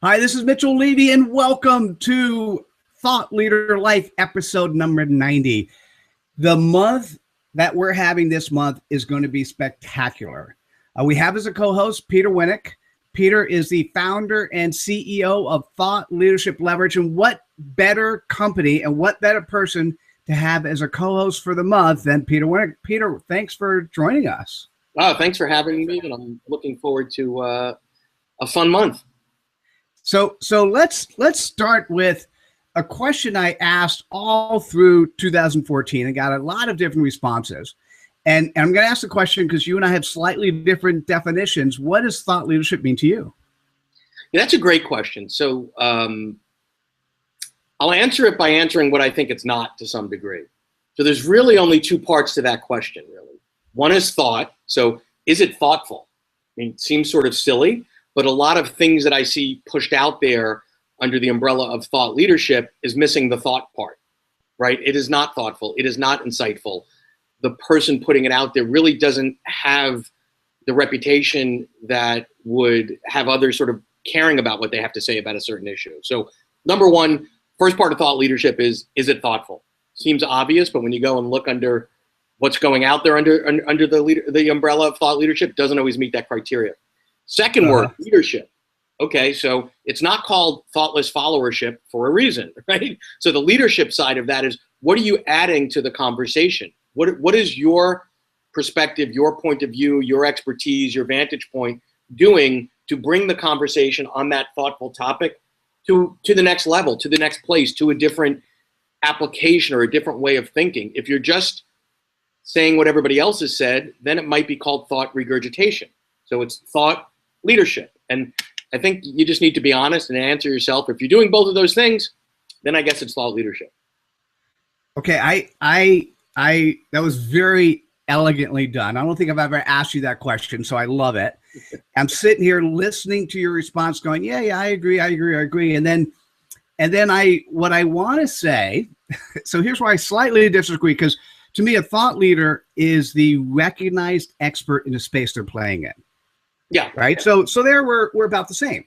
Hi, this is Mitchell Levy, and welcome to Thought Leader Life, episode number 90. The month that we're having this month is going to be spectacular. We have as a co-host Peter Winick. Peter is the founder and CEO of Thought Leadership Leverage, and what better company and what better person to have as a co-host for the month than Peter Winick. Peter, thanks for joining us. Oh, thanks for having me, and I'm looking forward to a fun month. So let's start with a question I asked all through 2014 and got a lot of different responses. And I'm going to ask the question because you and I have slightly different definitions. What does thought leadership mean to you? Yeah, that's a great question. So I'll answer it by answering what I think it's not to some degree. So there's really only two parts to that question, really. One is thought. So is it thoughtful? I mean, it seems sort of silly, but a lot of things that I see pushed out there under the umbrella of thought leadership is missing the thought part, right? It is not thoughtful. It is not insightful. The person putting it out there really doesn't have the reputation that would have others sort of caring about what they have to say about a certain issue. So number one, first part of thought leadership is it thoughtful? Seems obvious, but when you go and look under what's going out there under the umbrella of thought leadership, doesn't always meet that criteria. Second word, leadership. Okay, so it's not called thoughtless followership for a reason, right? So the leadership side of that is, what are you adding to the conversation? What is your perspective, your point of view, your expertise, your vantage point doing to bring the conversation on that thoughtful topic to the next level, to the next place, to a different application or a different way of thinking? If you're just saying what everybody else has said, then it might be called thought regurgitation. So it's thought leadership. And I think you just need to be honest and answer yourself. If you're doing both of those things, then I guess it's thought leadership. Okay, I that was very elegantly done. I don't think I've ever asked you that question, so I love it. I'm sitting here listening to your response going, yeah, I agree. And then what I want to say, so here's why I slightly disagree, because to me, a thought leader is the recognized expert in the space they're playing in. Yeah. Right. So there we're about the same.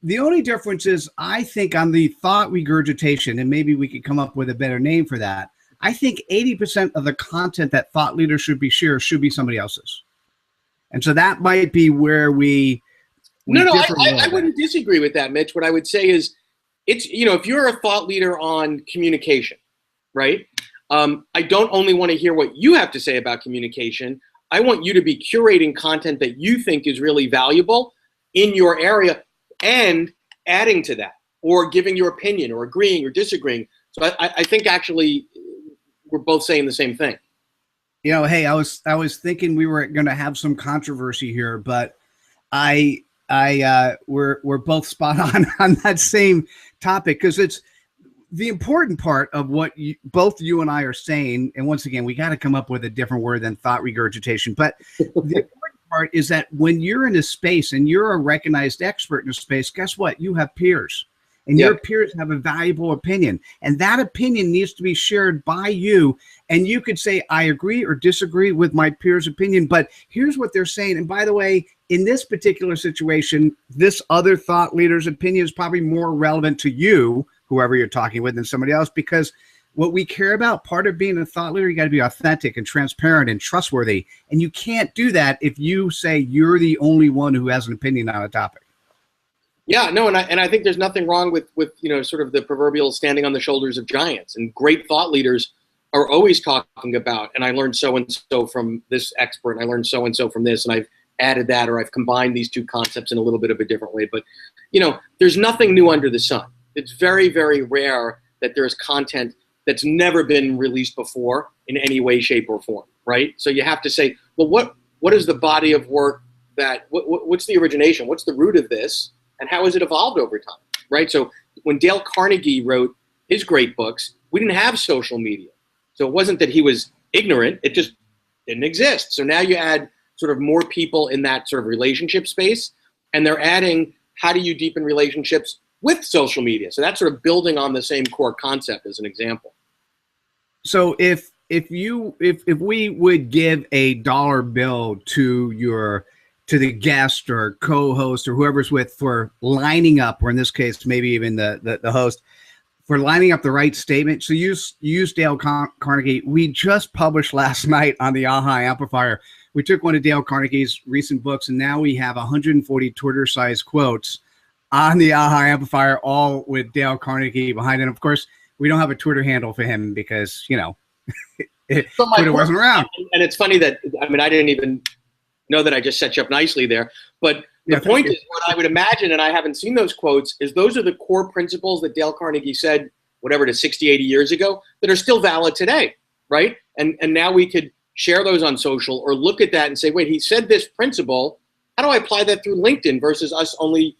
The only difference is, I think, on the thought regurgitation, and maybe we could come up with a better name for that, I think 80% of the content that thought leaders should be shared should be somebody else's. And so that might be where we I wouldn't disagree with that, Mitch. What I would say is, it's, if you're a thought leader on communication, right? I don't only want to hear what you have to say about communication. I want you to be curating content that you think is really valuable in your area and adding to that, or giving your opinion, or agreeing or disagreeing. So I think actually we're both saying the same thing. Hey, I was thinking we were going to have some controversy here, but we're both spot on that same topic, because it's the important part of what both you and I are saying. And once again, we got to come up with a different word than thought regurgitation. But the important part is that when you're in a space and you're a recognized expert in a space, guess what? You have peers, and your peers have a valuable opinion. And that opinion needs to be shared by you. And you could say, I agree or disagree with my peer's opinion, but here's what they're saying. And by the way, in this particular situation, this other thought leader's opinion is probably more relevant to you, whoever you're talking with, than somebody else, because what we care about, part of being a thought leader, you got to be authentic and transparent and trustworthy. And you can't do that if you say you're the only one who has an opinion on a topic. Yeah, no, and I think there's nothing wrong with sort of the proverbial standing on the shoulders of giants. And great thought leaders are always talking about, and I learned so-and-so from this expert, and I learned so-and-so from this, and I've added that, or I've combined these two concepts in a little bit of a different way. But, there's nothing new under the sun. It's very, very rare that there's content that's never been released before in any way, shape, or form, right? So you have to say, well, what is the body of work what's the origination? What's the root of this? And how has it evolved over time, right? So when Dale Carnegie wrote his great books, we didn't have social media. So it wasn't that he was ignorant, it just didn't exist. So now you add sort of more people in that sort of relationship space, and they're adding, how do you deepen relationships with social media? So that's sort of building on the same core concept as an example. So if we would give a dollar bill to your to the guest or co-host or whoever's with for lining up, or in this case, maybe even the host, for lining up the right statement. So use Dale Carnegie. We just published last night on the Aha Amplifier. We took one of Dale Carnegie's recent books, and now we have 140 Twitter-sized quotes on the Aha Amplifier, all with Dale Carnegie behind it. And of course, we don't have a Twitter handle for him because, you know, Twitter wasn't around. And it's funny that, I mean, I didn't even know that I just set you up nicely there. But the point is, what I would imagine, and I haven't seen those quotes, is those are the core principles that Dale Carnegie said, whatever it is, 60, 80 years ago, that are still valid today, right? And now we could share those on social or look at that and say, wait, he said this principle. How do I apply that through LinkedIn versus us only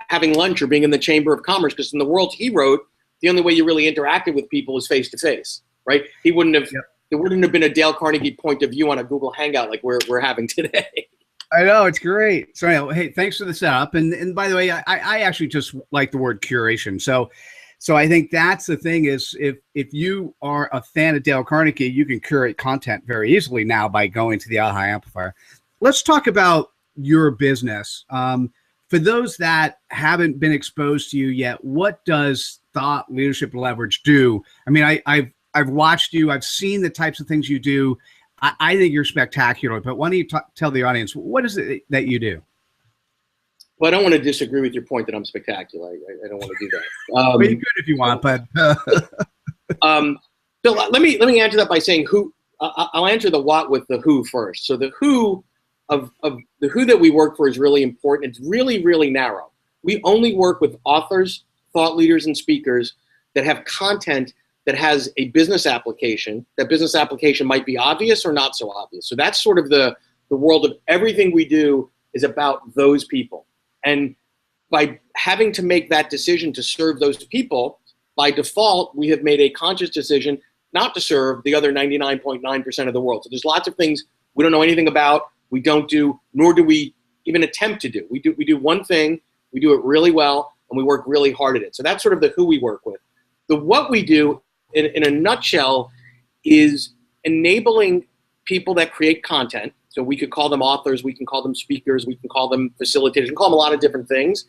having lunch or being in the Chamber of Commerce? Because in the world he wrote, the only way you really interacted with people is face-to-face, right? He wouldn't have, there wouldn't have been a Dale Carnegie point of view on a Google Hangout like we're having today. I know, it's great. So anyway, hey, thanks for the setup. And by the way, I actually just like the word curation. So I think that's the thing is if you are a fan of Dale Carnegie, you can curate content very easily now by going to the Aha Amplifier. Let's talk about your business. For those that haven't been exposed to you yet, what does Thought Leadership Leverage do? I mean, I've watched you. I've seen the types of things you do. I think you're spectacular. But why don't you tell the audience, what is it that you do? Well, I don't want to disagree with your point that I'm spectacular. I don't want to do that. Well, you could if you want, but so let me answer that by saying who. I'll answer the what with the who first. So the who of the who that we work for is really important. It's really, really narrow. We only work with authors, thought leaders, and speakers that have content that has a business application. That business application might be obvious or not so obvious. So that's sort of the world of everything we do is about those people. And by having to make that decision to serve those people, by default, we have made a conscious decision not to serve the other 99.9% of the world. So there's lots of things we don't know anything about, we don't do, nor do we even attempt to do. We do one thing, we do it really well, and we work really hard at it. So that's sort of the who we work with. The what we do, in a nutshell, is enabling people that create content. So we could call them authors, we can call them speakers, we can call them facilitators, we can call them a lot of different things,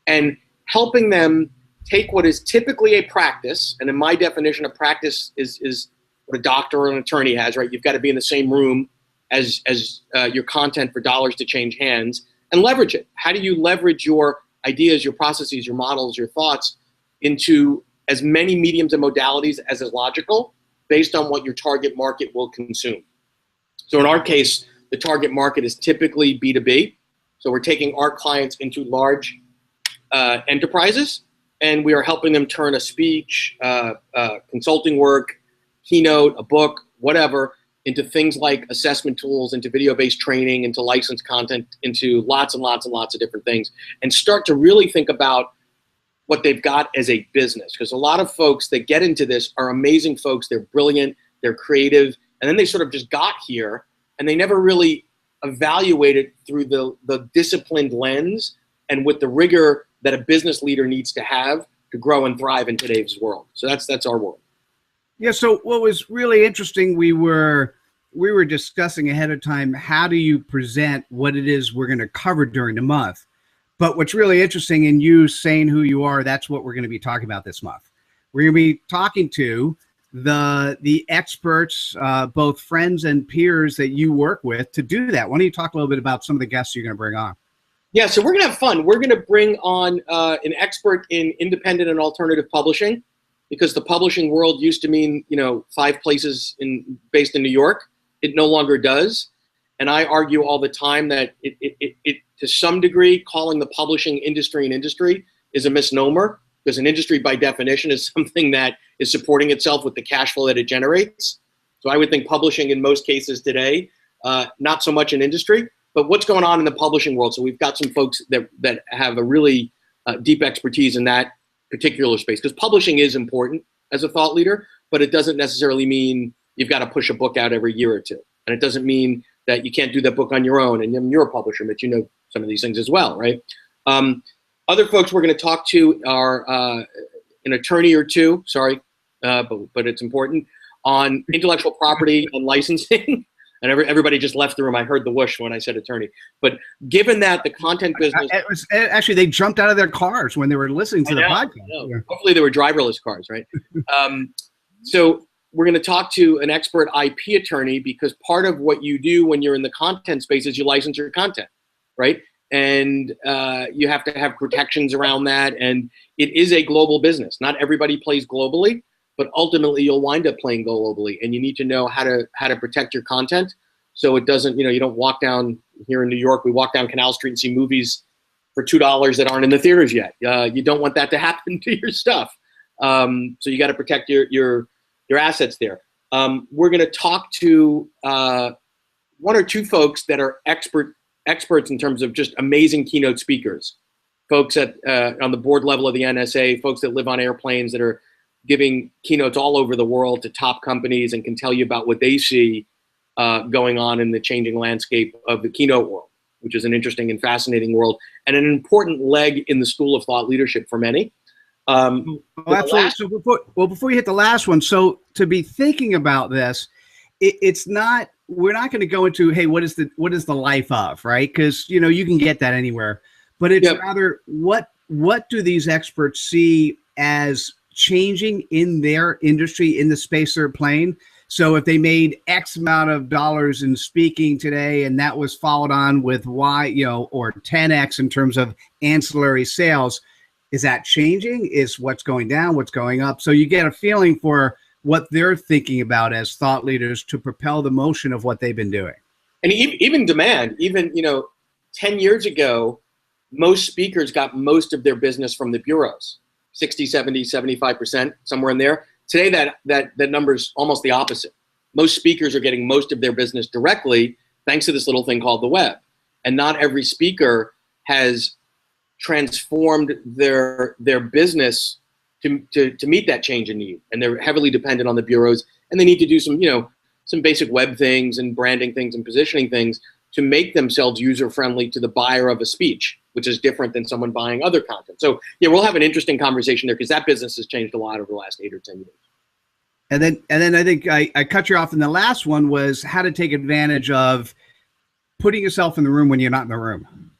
and helping them take what is typically a practice, and in my definition, a practice is what a doctor or an attorney has, right? You've got to be in the same room as your content for dollars to change hands, and leverage it. How do you leverage your ideas, your processes, your models, your thoughts into as many mediums and modalities as is logical based on what your target market will consume? So in our case, the target market is typically B2B. So we're taking our clients into large enterprises, and we are helping them turn a speech, consulting work, keynote, a book, whatever, into things like assessment tools, into video-based training, into licensed content, into lots and lots and lots of different things, and start to really think about what they've got as a business. Because a lot of folks that get into this are amazing folks. They're brilliant, they're creative, and then they sort of just got here, and they never really evaluated through the disciplined lens and with the rigor that a business leader needs to have to grow and thrive in today's world. So that's our world. Yeah. So what was really interesting, we were discussing ahead of time, how do you present what it is we're going to cover during the month? But what's really interesting in you saying who you are, that's what we're going to be talking about this month. We're going to be talking to the experts, both friends and peers that you work with to do that. Why don't you talk a little bit about some of the guests you're going to bring on? Yeah, so we're going to have fun. We're going to bring on an expert in independent and alternative publishing, because the publishing world used to mean, 5 places based in New York. It no longer does. And I argue all the time that it to some degree, calling the publishing industry an industry is a misnomer, because an industry by definition is something that is supporting itself with the cash flow that it generates. So I would think publishing in most cases today, not so much an industry, but what's going on in the publishing world. So we've got some folks that have a really deep expertise in that particular space, because publishing is important as a thought leader, but it doesn't necessarily mean you've got to push a book out every year or two. And it doesn't mean that you can't do that book on your own, and you're a publisher, but you know some of these things as well, right? Other folks we're going to talk to are an attorney or two, sorry, but it's important, on intellectual property and licensing. And everybody just left the room. I heard the whoosh when I said attorney. But given that the content business, actually, they jumped out of their cars when they were listening to the podcast. Yeah. Hopefully, they were driverless cars, right? So we're going to talk to an expert IP attorney, because part of what you do when you're in the content space is you license your content, right? And you have to have protections around that. And it is a global business. Not everybody plays globally, but ultimately you'll wind up playing globally, and you need to know how to protect your content, so it doesn't, you don't walk down here in New York. We walk down Canal Street and see movies for $2 that aren't in the theaters yet. You don't want that to happen to your stuff. So you got to protect your assets there. We're going to talk to one or two folks that are experts in terms of just amazing keynote speakers, folks at on the board level of the NSA, folks that live on airplanes that are giving keynotes all over the world to top companies and can tell you about what they see going on in the changing landscape of the keynote world, which is an interesting and fascinating world and an important leg in the school of thought leadership for many. Absolutely. So before you hit the last one, so to be thinking about this, it's not, we're not going to go into, hey, what is the life of, right? Because you can get that anywhere, but it's rather what do these experts see as changing in their industry, in the space they're playing. So if they made X amount of dollars in speaking today, and that was followed on with Y, or 10X in terms of ancillary sales, is that changing? Is what's going down, what's going up? So you get a feeling for what they're thinking about as thought leaders to propel the motion of what they've been doing. And even demand, 10 years ago, most speakers got most of their business from the bureaus. 60, 70, 75%, somewhere in there. Today, that number is almost the opposite. Most speakers are getting most of their business directly thanks to this little thing called the web. And not every speaker has transformed their business to meet that change in need. And they're heavily dependent on the bureaus. And they need to do some basic web things and branding things and positioning things to make themselves user-friendly to the buyer of a speech, which is different than someone buying other content. So yeah, we'll have an interesting conversation there, because that business has changed a lot over the last 8 or 10 years. And then I think I cut you off in the last one was how to take advantage of putting yourself in the room when you're not in the room.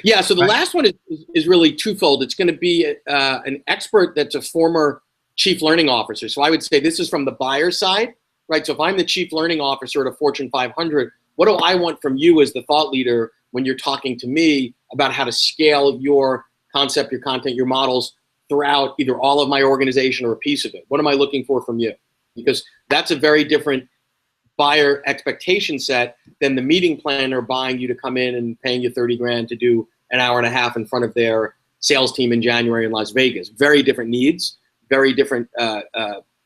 Yeah, so the last one is really twofold. It's going to be an expert that's a former chief learning officer. So I would say this is from the buyer side, right? So if I'm the chief learning officer at a Fortune 500, what do I want from you as the thought leader when you're talking to me about how to scale your concept, your content, your models throughout either all of my organization or a piece of it? What am I looking for from you? Because that's a very different buyer expectation set than the meeting planner buying you to come in and paying you 30 grand to do an hour and a half in front of their sales team in January in Las Vegas. Very different needs, very different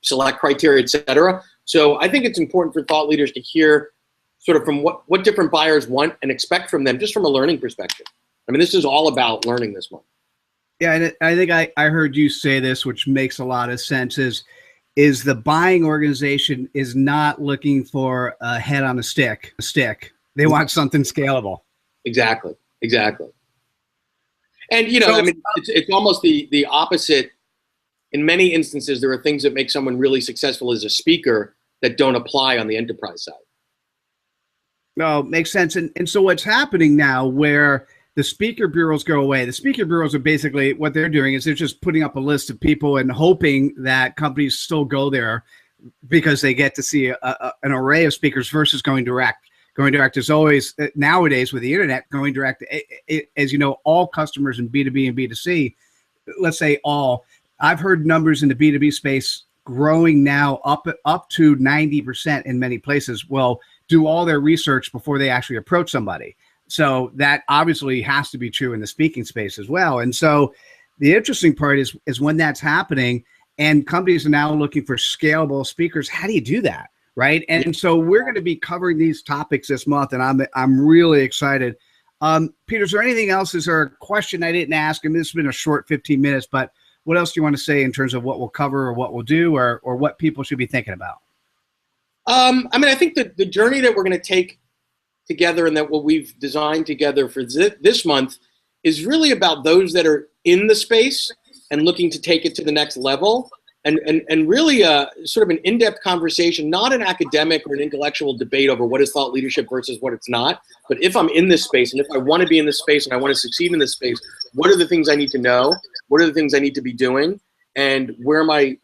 select criteria, et cetera. So I think it's important for thought leaders to hear sort of from what different buyers want and expect from them, just from a learning perspective. I mean, this is all about learning this one. Yeah, and I think I heard you say this, which makes a lot of sense, is the buying organization is not looking for a head on a stick. They want something scalable. Exactly. And, it's almost the opposite. In many instances, there are things that make someone really successful as a speaker that don't apply on the enterprise side. No, makes sense. And so what's happening now where the speaker bureaus go away, the speaker bureaus are basically what they're doing is they're just putting up a list of people and hoping that companies still go there because they get to see an array of speakers versus going direct. Going direct is always, nowadays with the internet, going direct, as you know, all customers in B2B and B2C, let's say all, I've heard numbers in the B2B space growing now up to 90% in many places. Well, do all their research before they actually approach somebody. So that obviously has to be true in the speaking space as well. And so the interesting part is when that's happening and companies are now looking for scalable speakers, how do you do that? Right. And so we're going to be covering these topics this month, and I'm really excited. Peter, is there anything else? Is there a question I didn't ask? And this has been a short 15 minutes, but what else do you want to say in terms of what we'll cover or what we'll do or what people should be thinking about? I think that the journey that we're going to take together and that what we've designed together for this month is really about those that are in the space and looking to take it to the next level, and really sort of an in-depth conversation, not an academic or an intellectual debate over what is thought leadership versus what it's not. But if I'm in this space and if I want to be in this space and I want to succeed in this space, what are the things I need to know? What are the things I need to be doing? And where am I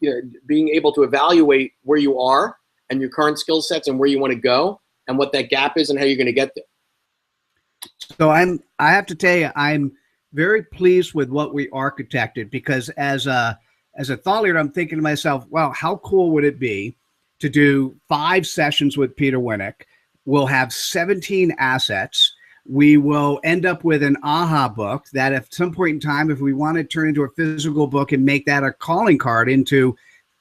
being able to evaluate where you are and your current skill sets and where you want to go and what that gap is and how you're going to get there. So I have to tell you, I'm very pleased with what we architected, because as a thought leader, I'm thinking to myself, wow, how cool would it be to do 5 sessions with Peter Winick? We'll have 17 assets. We will end up with an Aha book that at some point in time, if we want to turn into a physical book and make that a calling card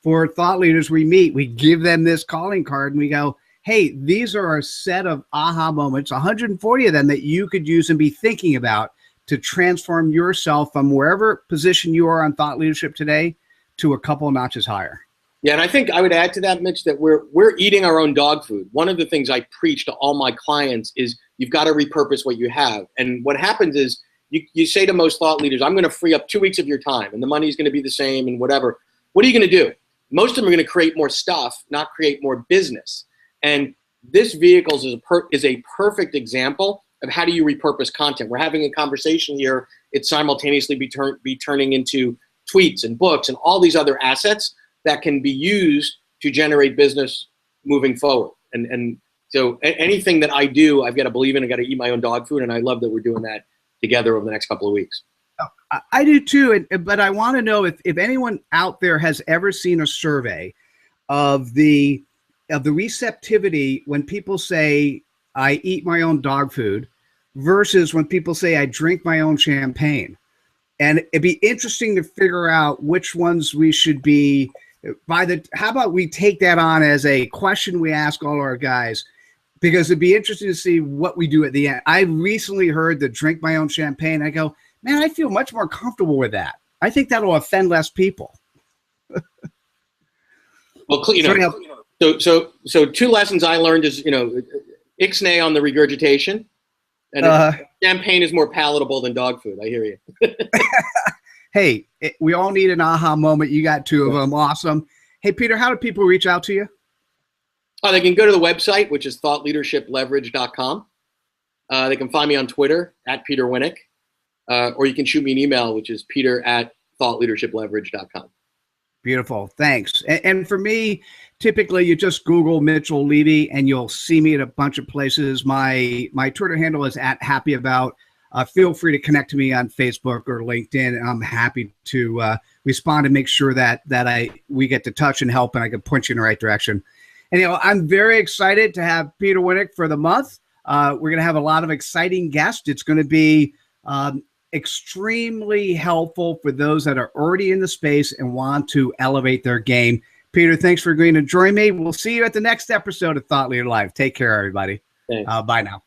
for thought leaders we meet, we give them this calling card and we go, hey, these are a set of aha moments, 140 of them that you could use and be thinking about to transform yourself from wherever position you are on thought leadership today to a couple of notches higher. Yeah, and I think I would add to that, Mitch, that we're eating our own dog food. One of the things I preach to all my clients is you've got to repurpose what you have. And what happens is you say to most thought leaders, I'm going to free up 2 weeks of your time and the money's going to be the same and whatever. What are you going to do? Most of them are going to create more stuff, not create more business. And this Vehicles is a perfect example of how do you repurpose content. We're having a conversation here. It's simultaneously be turning into tweets and books and all these other assets that can be used to generate business moving forward. And so anything that I do, I've got to believe in. I've got to eat my own dog food. And I love that we're doing that together over the next couple of weeks. I do too. But I want to know if anyone out there has ever seen a survey of the receptivity when people say, I eat my own dog food versus when people say, I drink my own champagne. And it'd be interesting to figure out which ones we should be how about we take that on as a question we ask all our guys, because it'd be interesting to see what we do at the end. I recently heard the drink my own champagne. I go, man, I feel much more comfortable with that. I think that'll offend less people. Well, so 2 lessons I learned is, ixnay on the regurgitation, and champagne is more palatable than dog food. I hear you. Hey, we all need an aha moment. You got 2 of them. Awesome. Hey, Peter, how do people reach out to you? Oh, they can go to the website, which is thoughtleadershipleverage.com. They can find me on Twitter at Peter Winick, or you can shoot me an email, which is peter@thoughtleadershipleverage.com. Beautiful. Thanks. And for me, typically you just Google Mitchell Levy and you'll see me at a bunch of places. My Twitter handle is @happyabout. Feel free to connect to me on Facebook or LinkedIn, and I'm happy to respond and make sure that we get to touch and help, and I can point you in the right direction. And I'm very excited to have Peter Winick for the month. We're going to have a lot of exciting guests. It's going to be extremely helpful for those that are already in the space and want to elevate their game. Peter, thanks for agreeing to join me. We'll see you at the next episode of Thought Leader Live. Take care, everybody. Bye now.